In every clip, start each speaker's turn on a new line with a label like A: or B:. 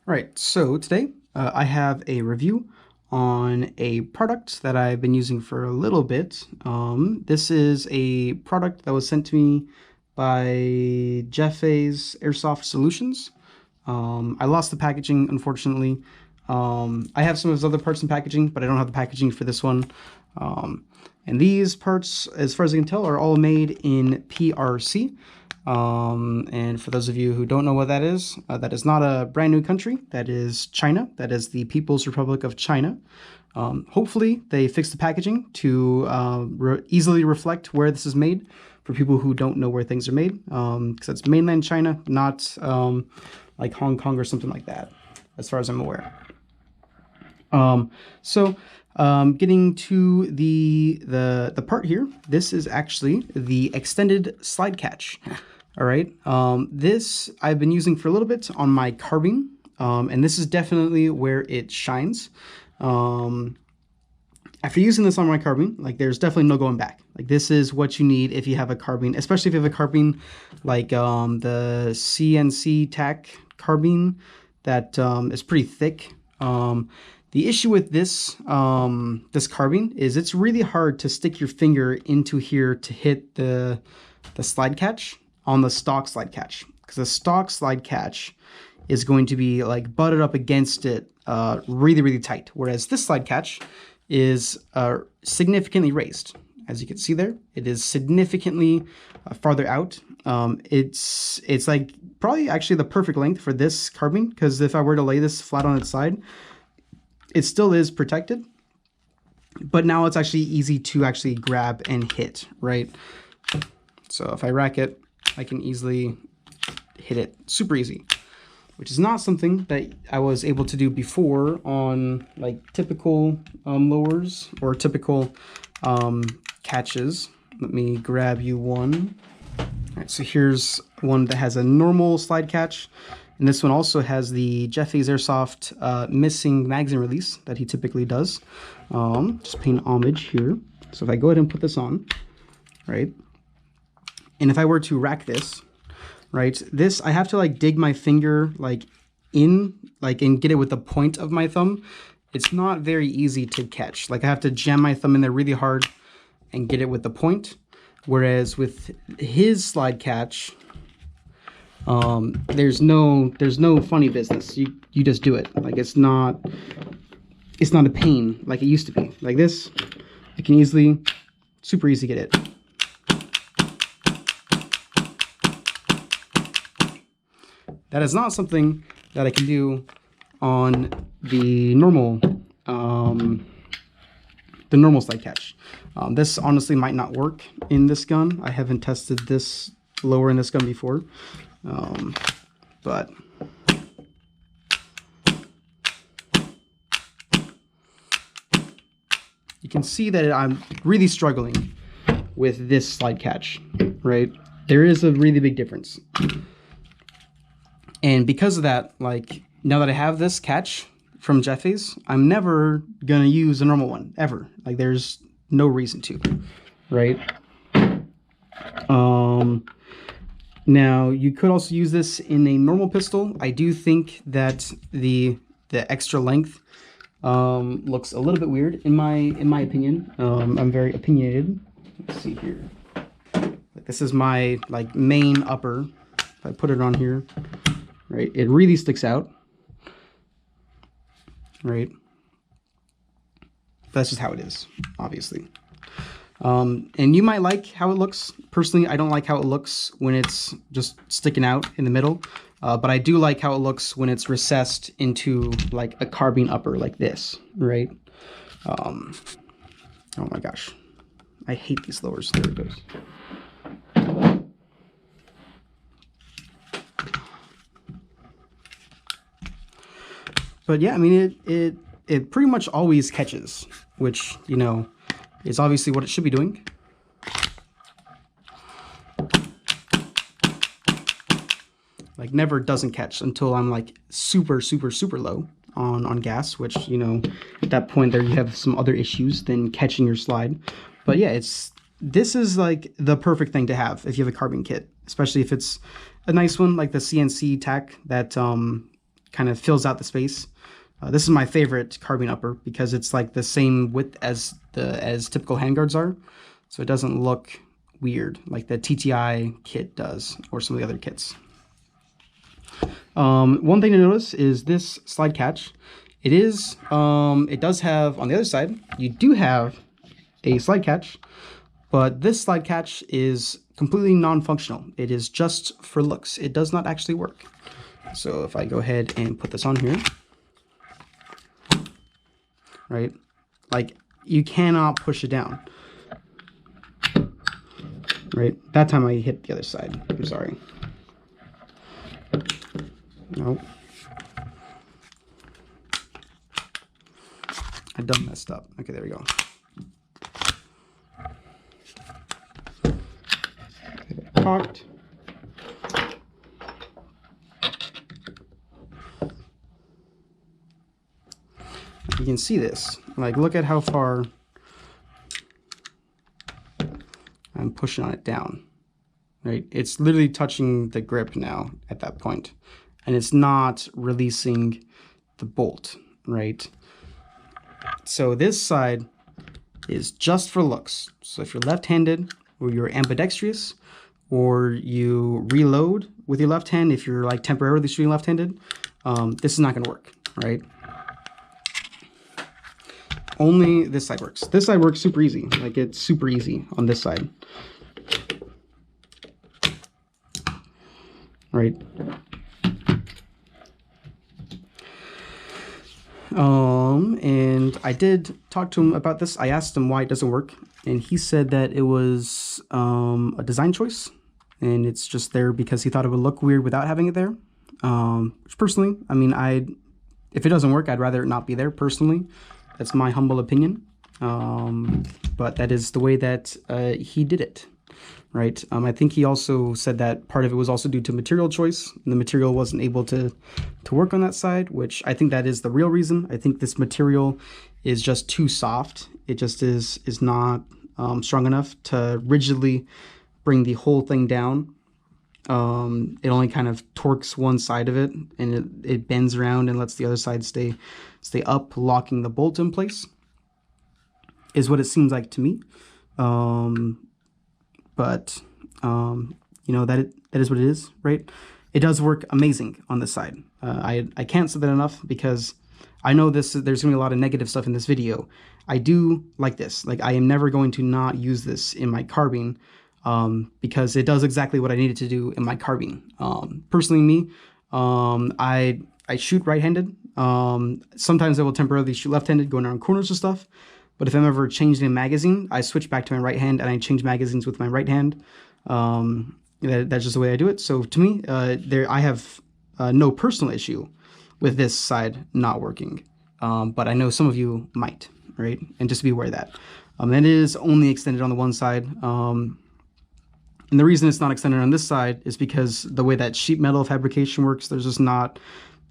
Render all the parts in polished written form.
A: All right, so today I have a review on a product that I've been using for a little bit. This is a product that was sent to me by Jefes Airsoft Solutions. I lost the packaging, unfortunately. I have some of his other parts in packaging, but I don't have the packaging for this one. And these parts, as far as I can tell, are all made in PRC. And for those of you who don't know what that is not a brand new country. That is China. That is the People's Republic of China. Hopefully they fix the packaging to easily reflect where this is made for people who don't know where things are made. Because it's mainland China, not like Hong Kong or something like that, as far as I'm aware. Getting to the part here, this is actually the extended slide catch. All right, this I've been using for a little bit on my carbine, and this is definitely where it shines. After using this on my carbine, like there's definitely no going back. Like this is what you need if you have a carbine, especially if you have a carbine like the CNC tack carbine that is pretty thick. The issue with this this carbine is it's really hard to stick your finger into here to hit the slide catch on the stock slide catch, because the stock slide catch is going to be like butted up against it really tight, whereas this slide catch is significantly raised. As you can see there, it is significantly farther out. It's like probably actually the perfect length for this carbine, because if I were to lay this flat on its side, it still is protected, but now it's actually easy to actually grab and hit, right? So if I rack it, I can easily hit it super easy, which is not something that I was able to do before on like typical lowers or typical catches. Let me grab you one. All right, so here's one that has a normal slide catch. And this one also has the Jefes Airsoft missing magazine release that he typically does. Just paying homage here. So if I go ahead and put this on, right? And if I were to rack this, right, this, I have to like dig my finger like in, like, and get it with the point of my thumb. It's not very easy to catch. Like I have to jam my thumb in there really hard and get it with the point. Whereas with his slide catch, there's no funny business. You just do it. Like it's not a pain like it used to be. Like this, you can easily, super easy get it. That is not something that I can do on the normal slide catch. This honestly might not work in this gun. I haven't tested this lower in this gun before. But you can see that I'm really struggling with this slide catch, right? There is a really big difference. And because of that, like now that I have this catch from Jefes, I'm never gonna use a normal one ever. Like there's no reason to, right? Now, you could also use this in a normal pistol. I do think that the extra length looks a little bit weird in my opinion. I'm very opinionated. Let's see here. This is my like main upper. If I put it on here, right, it really sticks out, right? That's just how it is, obviously. And you might like how it looks. Personally, I don't like how it looks when it's just sticking out in the middle, but I do like how it looks when it's recessed into like a carbine upper like this, right? Oh my gosh, I hate these lowers. There it goes. But yeah, I mean, it pretty much always catches, which, you know, is obviously what it should be doing. Like never doesn't catch until I'm like super low on gas, which, you know, at that point there you have some other issues than catching your slide. But yeah, this is like the perfect thing to have if you have a carbine kit, especially if it's a nice one like the CNC tack that kind of fills out the space. This is my favorite carbine upper because it's like the same width as typical handguards are, so it doesn't look weird like the TTI kit does or some of the other kits. One thing to notice is this slide catch. It does have, on the other side, you do have a slide catch, but this slide catch is completely non-functional. It is just for looks. It does not actually work. So if I go ahead and put this on here, right, like you cannot push it down, right? That time I hit the other side. I'm sorry. Nope. I done messed up. Okay, there we go. Cocked. You can see this. Like, look at how far I'm pushing on it down. Right? It's literally touching the grip now at that point, and it's not releasing the bolt, right? So this side is just for looks. So if you're left-handed or you're ambidextrous, or you reload with your left hand, if you're like temporarily shooting left-handed, this is not going to work, right? Only this side works. This side works super easy. Like, it's super easy on this side, right? And I did talk to him about this. I asked him why it doesn't work, and he said that it was a design choice, and it's just there because he thought it would look weird without having it there. Which personally, I mean, if it doesn't work, I'd rather it not be there personally. That's my humble opinion. But that is the way that he did it, right? I think he also said that part of it was also due to material choice. And the material wasn't able to work on that side, which I think that is the real reason. I think this material is just too soft. It just is not strong enough to rigidly bring the whole thing down. It only kind of torques one side of it, and it bends around and lets the other side stay up, locking the bolt in place, is what it seems like to me. But you know, that is what it is, right? It does work amazing on this side. I can't say that enough, because I know there's gonna be a lot of negative stuff in this video. I do like this. Like, I am never going to not use this in my carbine, because it does exactly what I needed to do in my carbine. Personally, me, I shoot right-handed. Sometimes I will temporarily shoot left-handed, going around corners and stuff. But if I'm ever changing a magazine, I switch back to my right hand and I change magazines with my right hand. That's just the way I do it. So to me, I have no personal issue with this side not working. But I know some of you might, right? And just be aware of that. It is only extended on the one side. And the reason it's not extended on this side is because the way that sheet metal fabrication works, there's just not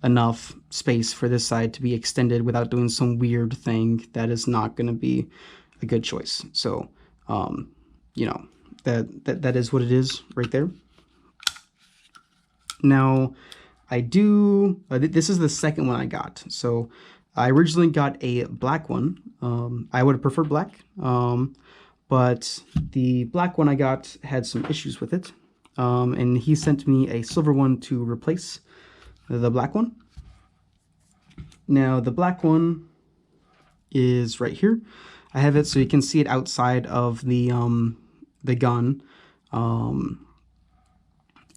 A: enough space for this side to be extended without doing some weird thing that is not going to be a good choice. So, you know, that is what it is right there. Now, I do, this is the second one I got. So I originally got a black one. I would have preferred black, but the black one I got had some issues with it. And he sent me a silver one to replace the black one. Now, the black one is right here. I have it so you can see it outside of the gun.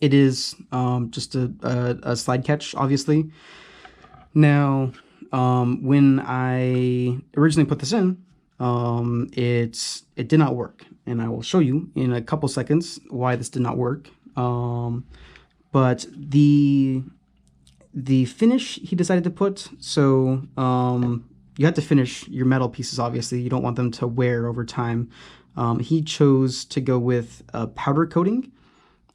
A: It is just a slide catch, obviously. Now, when I originally put this in, it did not work, and I will show you in a couple seconds why this did not work. But the finish he decided to put, so you have to finish your metal pieces, obviously. You don't want them to wear over time. He chose to go with a powder coating,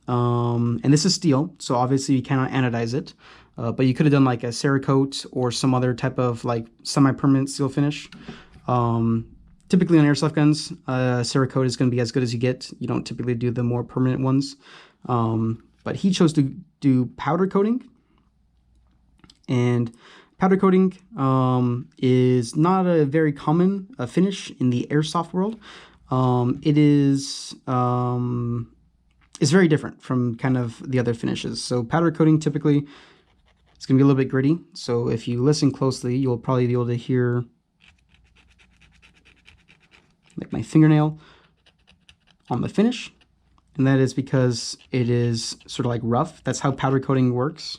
A: and this is steel, so obviously you cannot anodize it, but you could have done like a Cerakote or some other type of like semi-permanent steel finish. Typically on airsoft guns, Cerakote is going to be as good as you get. You don't typically do the more permanent ones, but he chose to do powder coating. And powder coating is not a very common finish in the airsoft world. It is it's very different from kind of the other finishes. So powder coating typically it's going to be a little bit gritty. So if you listen closely, you'll probably be able to hear like my fingernail on the finish. And that is because it is sort of like rough. That's how powder coating works.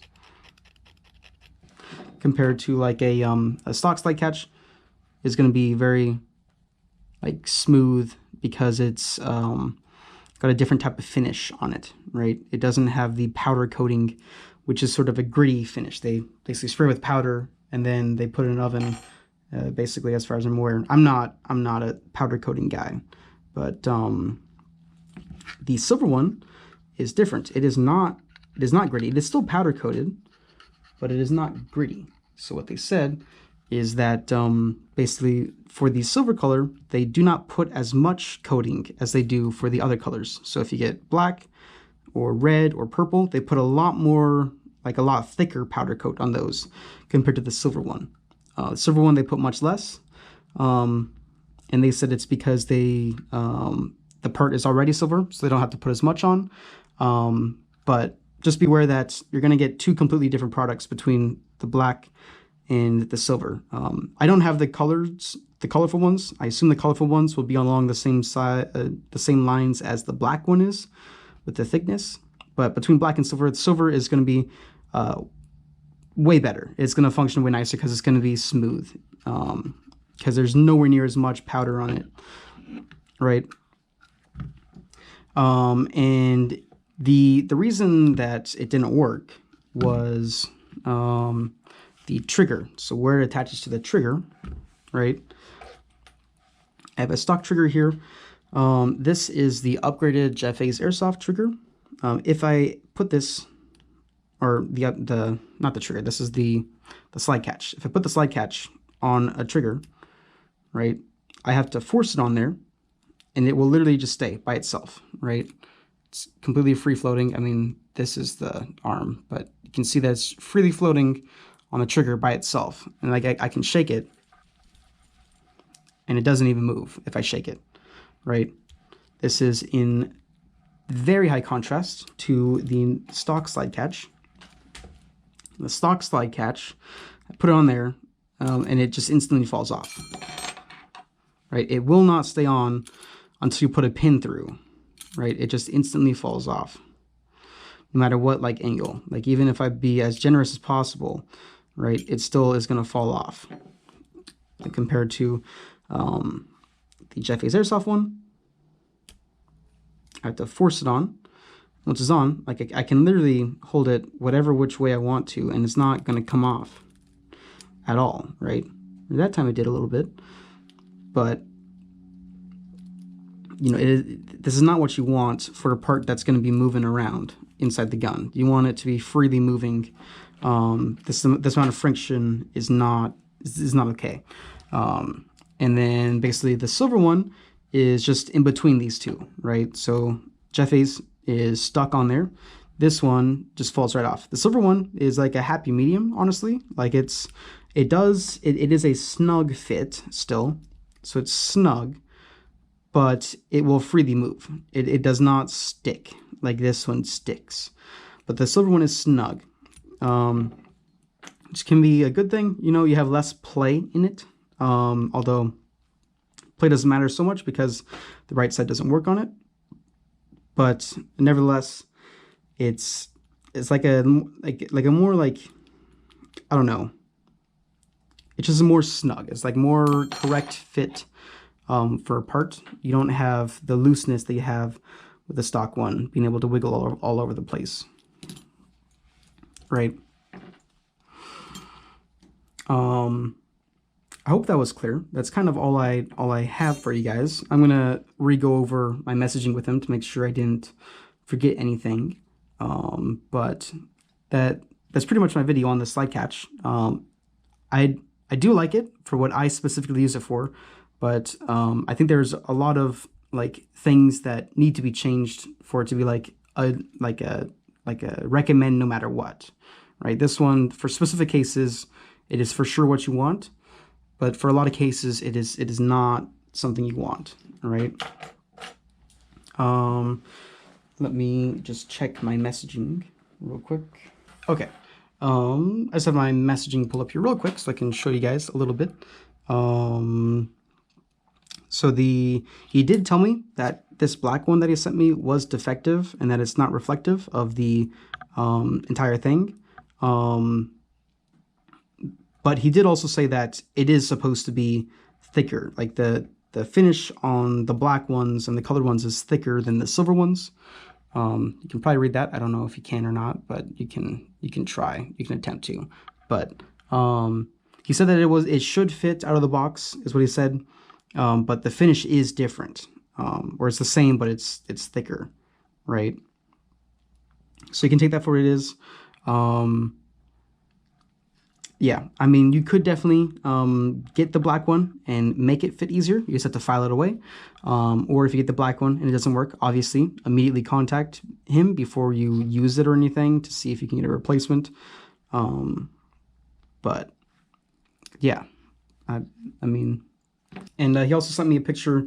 A: Compared to like a stock slide catch is going to be very like smooth because it's got a different type of finish on it, right? It doesn't have the powder coating, which is sort of a gritty finish. They basically spray with powder and then they put it in an oven. Basically, as far as I'm aware, I'm not a powder coating guy, but the silver one is different. It is not gritty. It is still powder coated, but it is not gritty. So what they said is that basically for the silver color, they do not put as much coating as they do for the other colors. So if you get black or red or purple, they put a lot more, like a lot thicker powder coat on those compared to the silver one. The silver one, they put much less. And they said it's because the part is already silver, so they don't have to put as much on. But just be aware that you're going to get two completely different products between the black and the silver. I don't have the colors, the colorful ones. I assume the colorful ones will be along the same side, the same lines as the black one is with the thickness. But between black and silver, the silver is going to be way better. It's going to function way nicer because it's going to be smooth. Because there's nowhere near as much powder on it, right? And the reason that it didn't work was the trigger. So where it attaches to the trigger, right? I have a stock trigger here. This is the upgraded Jefes Airsoft trigger. If I put this, or not the trigger, this is the slide catch. If I put the slide catch on a trigger, right, I have to force it on there, and it will literally just stay by itself, right? It's completely free floating. I mean, this is the arm, but you can see that it's freely floating on the trigger by itself. And like I can shake it, and it doesn't even move if I shake it, right? This is in very high contrast to the stock slide catch. The stock slide catch, I put it on there, and it just instantly falls off, right? It will not stay on until you put a pin through, right? It just instantly falls off, no matter what like angle. Like even if I be as generous as possible, right, it still is going to fall off. Like compared to the Jefes Airsoft one, I have to force it on. Once it's on, like I can literally hold it whatever which way I want to, and it's not going to come off at all, right? That time it did a little bit, but you know, this is not what you want for a part that's going to be moving around inside the gun. You want it to be freely moving. This amount of friction is not okay. And then basically the silver one is just in between these two, right? So Jefes is stuck on there. This one just falls right off. The silver one is like a happy medium, honestly. Like it is a snug fit still. So it's snug, but it will freely move. It does not stick like this one sticks. But the silver one is snug. Which can be a good thing. You know, you have less play in it. Although play doesn't matter so much because the right side doesn't work on it. But nevertheless, it's like a more like, I don't know. It's just more snug. It's like more correct fit for a part. You don't have the looseness that you have with the stock one, being able to wiggle all over the place, right? I hope that was clear. That's kind of all I have for you guys. I'm gonna re-go over my messaging with him to make sure I didn't forget anything. But that's pretty much my video on the slide catch. I do like it for what I specifically use it for, but I think there's a lot of like things that need to be changed for it to be like a recommend no matter what, right? This one, for specific cases, it is for sure what you want, but for a lot of cases, it is not something you want, all right? Let me just check my messaging real quick. Okay. I just have my messaging pull up here real quick so I can show you guys a little bit. So he did tell me that this black one that he sent me was defective and that it's not reflective of the entire thing. But he did also say that it is supposed to be thicker. Like the finish on the black ones and the colored ones is thicker than the silver ones. You can probably read that. I don't know if you can or not, but you can try. You can attempt to. But he said that it should fit out of the box, is what he said. But the finish is different, or it's the same, but it's thicker, right? So you can take that for what it is. Yeah, I mean, you could definitely get the black one and make it fit easier. You just have to file it away. Or if you get the black one and it doesn't work, obviously, immediately contact him before you use it or anything to see if you can get a replacement. But yeah, I mean, and he also sent me a picture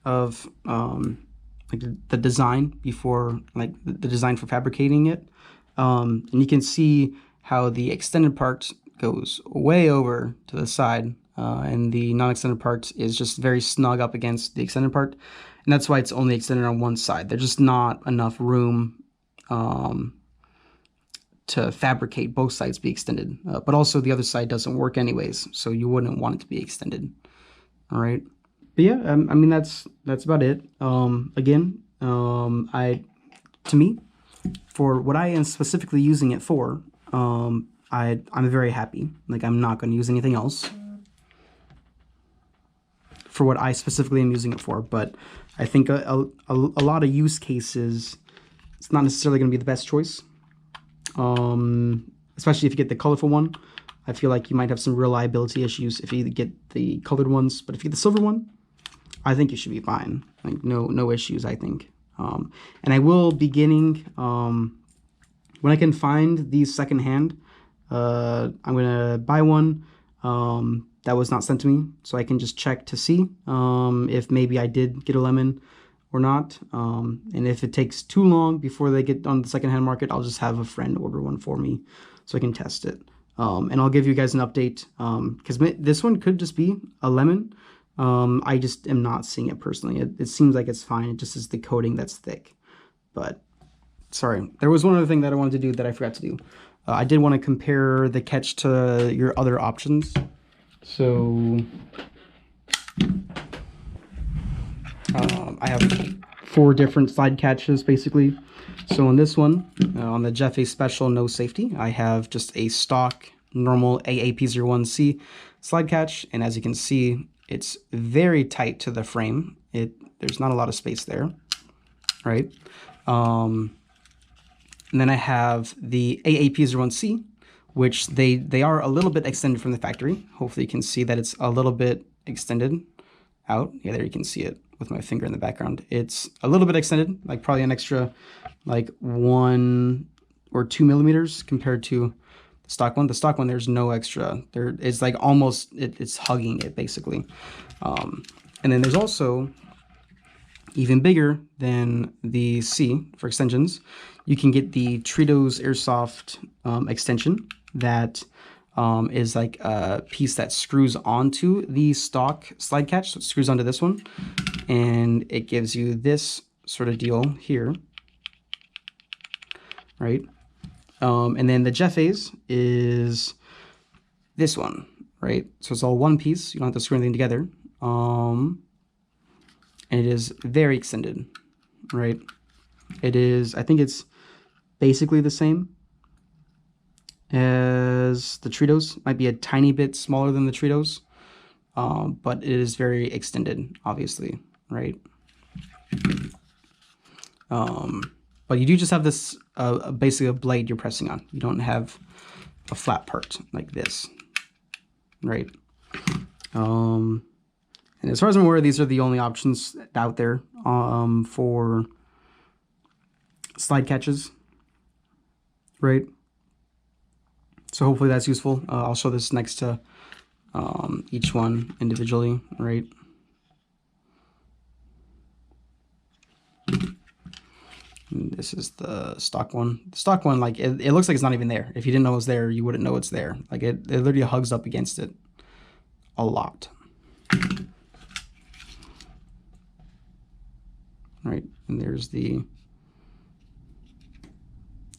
A: of like the design before, like the design for fabricating it. And you can see how the extended part goes way over to the side, and the non-extended part is just very snug up against the extended part, and that's why it's only extended on one side. There's just not enough room to fabricate both sides be extended, but also the other side doesn't work anyways, so you wouldn't want it to be extended. All right, but yeah, I mean that's about it. Again, to me, for what I am specifically using it for, I'm very happy. Like, I'm not going to use anything else for what I specifically am using it for. But I think a lot of use cases, it's not necessarily going to be the best choice. Especially if you get the colorful one. I feel like you might have some reliability issues if you get the colored ones. But if you get the silver one, I think you should be fine. Like, no issues, I think. And I will be getting, when I can find these secondhand, I'm going to buy one that was not sent to me, so I can just check to see if maybe I did get a lemon or not. And if it takes too long before they get on the secondhand market, I'll just have a friend order one for me so I can test it. And I'll give you guys an update, because this one could just be a lemon. I just am not seeing it personally. It seems like it's fine. It just is the coating that's thick. But sorry, there was one other thing that I wanted to do that I forgot to do. I did want to compare the catch to your other options. So I have 4 different slide catches basically. So on this one, on the Jefe Special No Safety, I have just a stock normal AAP01C slide catch, and as you can see, it's very tight to the frame. There's not a lot of space there, right? And then I have the AAP01C, which they are a little bit extended from the factory. Hopefully you can see that it's a little bit extended out. Yeah, there you can see it with my finger in the background. It's a little bit extended, like probably an extra like 1 or 2 millimeters compared to the stock one. The stock one, there's no extra. There is like almost, it's hugging it basically. And then there's also, even bigger than the C for extensions, you can get the Tritos Airsoft extension that is like a piece that screws onto the stock slide catch. So it screws onto this one, and it gives you this sort of deal here, right? And then the Jefes is this one, right? So it's all one piece. You don't have to screw anything together. And it is very extended, right? It is, I think it's basically the same as the Tritos. Might be a tiny bit smaller than the Tritos, but it is very extended, obviously, right? But you do just have this, basically a blade you're pressing on. You don't have a flat part like this, right? And as far as I'm aware, these are the only options out there for slide catches, right? So hopefully that's useful. I'll show this next to each one individually, right? And this is the stock one. The stock one, like, it looks like it's not even there. If you didn't know it was there, you wouldn't know it's there. Like, it literally hugs up against it a lot. Right, and there's the,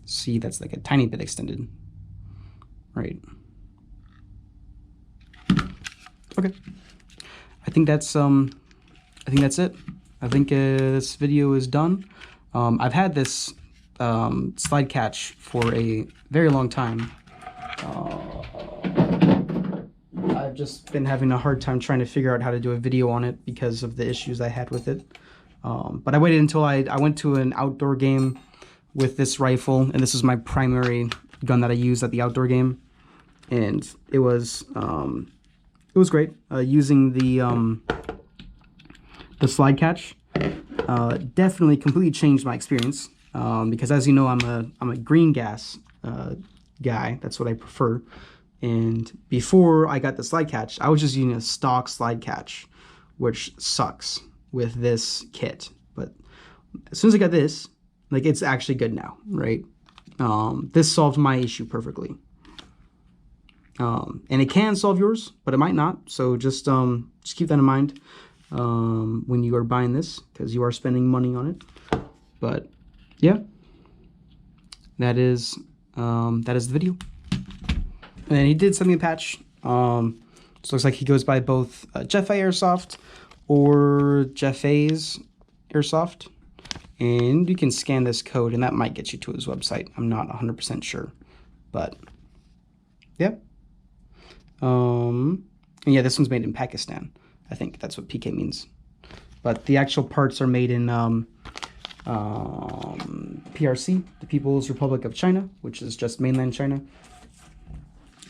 A: see, that's like a tiny bit extended. Right. Okay. I think that's it. I think this video is done. I've had this slide catch for a very long time. I've just been having a hard time trying to figure out how to do a video on it because of the issues I had with it. But I waited until I went to an outdoor game with this rifle, and this was my primary gun that I used at the outdoor game, and it was great. Using the slide catch definitely completely changed my experience, because, as you know, I'm a green gas guy. That's what I prefer. And before I got the slide catch, I was just using a stock slide catch, which sucks with this kit. But as soon as I got this, like, it's actually good now, right? This solved my issue perfectly. And it can solve yours, but it might not. So just keep that in mind when you are buying this, because you are spending money on it. But yeah, that is the video. And he did send me a patch. So it looks like he goes by both Jefe Airsoft or Jefes Airsoft. And you can scan this code, and that might get you to his website. I'm not 100% sure, but yeah. And yeah, this one's made in Pakistan. I think that's what PK means. But the actual parts are made in PRC, the People's Republic of China, which is just mainland China,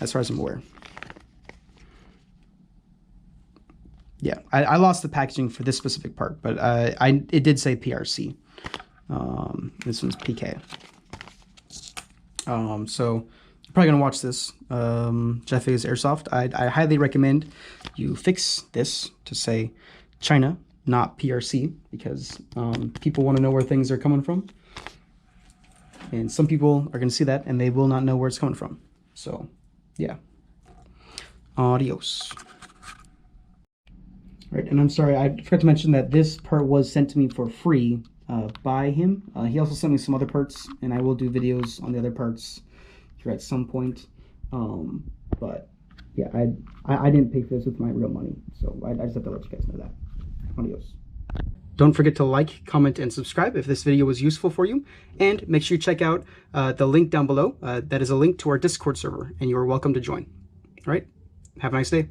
A: as far as I'm aware. Yeah, I lost the packaging for this specific part, but it did say PRC. This one's PK. So you're probably gonna watch this, Jefes Airsoft. I highly recommend you fix this to say China, not PRC, because people want to know where things are coming from, and some people are gonna see that and they will not know where it's coming from. So yeah, adios. Right, and I'm sorry, I forgot to mention that this part was sent to me for free by him. He also sent me some other parts, and I will do videos on the other parts here at some point. But yeah, I didn't pay for this with my real money, so I just have to let you guys know that. Adios. Don't forget to like, comment, and subscribe if this video was useful for you, and make sure you check out the link down below. That is a link to our Discord server, and you are welcome to join. All right, have a nice day.